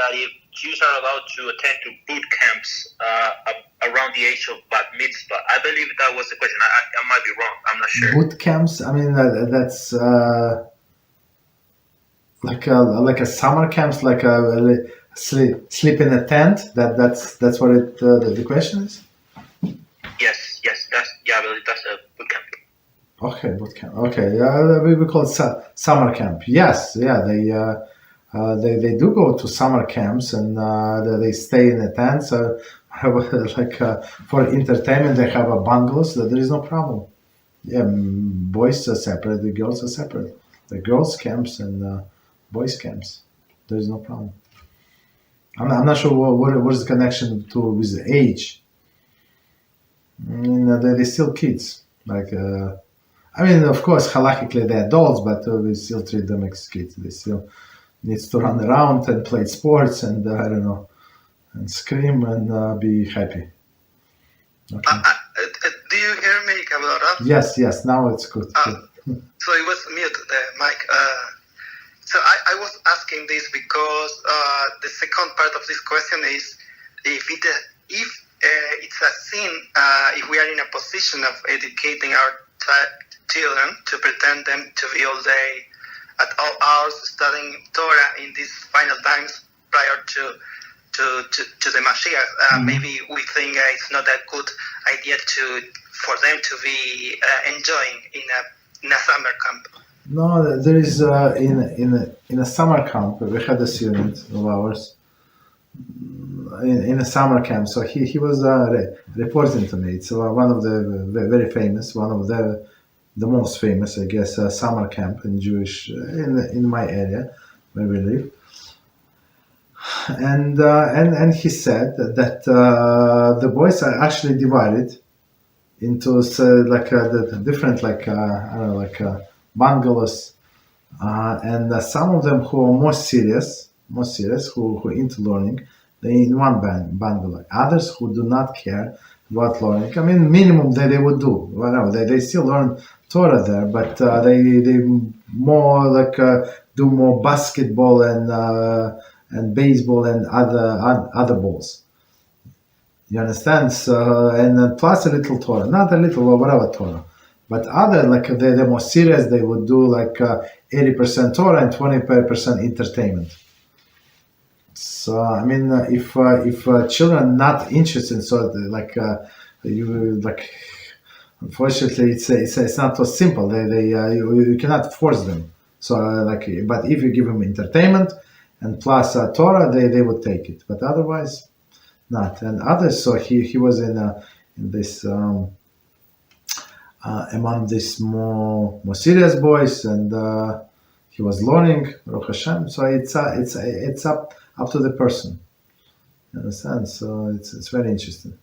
that if Jews are allowed to attend to boot camps around the age of Bas Mitzvah. I believe that was the question. I might be wrong. I'm not sure. Boot camps? I mean, that's like a summer camps, like a sleep in a tent. That's what it the question is. Yes. I believe that's a boot camp. Okay, boot camp. Okay, we call it summer camp. Yes, yeah, they do go to summer camps and they stay in a tent. So for entertainment, they have a bungalows. So there is no problem. Yeah, boys are separate, the girls are separate. The girls camps and boys camps. There is no problem. I'm not sure what is the connection with the age. I mean, they're still kids. I mean, of course, halakhically they're adults, but we still treat them as kids. They still need to run around and play sports and I don't know, and scream and be happy. Okay. Do you hear me, Cavalera? Yes. Now it's good. So it was mute, the mic. So I was asking this because the second part of this question is if it's a sin if we are in a position of educating our children to pretend them to be all day at all hours studying Torah in these final times prior to the Mashiach. Maybe we think it's not a good idea for them to be enjoying in a summer camp. No, there is in a summer camp. We had a student of ours in a summer camp. So he was reporting to me. It's one of the very famous, one of the most famous, I guess, summer camp in Jewish in my area where we live. And he said that the boys are actually divided into the different bungalows, and some of them who are more serious, who into learning, they in one bungalow. Others who do not care about learning. I mean, minimum they would do. Whatever they still learn Torah there, but they more do more basketball and baseball and other balls. You understand? So and plus a little Torah, not a little or whatever Torah, but other they're more serious. They would do 80% Torah and 20% entertainment. So I mean, if children are not interested, so unfortunately, it's not so simple. You cannot force them. So but if you give them entertainment and plus Torah, they would take it. But otherwise, not. And others. So he was in this among these more serious boys, and he was learning Baruch Hashem. So it's up to the person. You understand? So it's very interesting.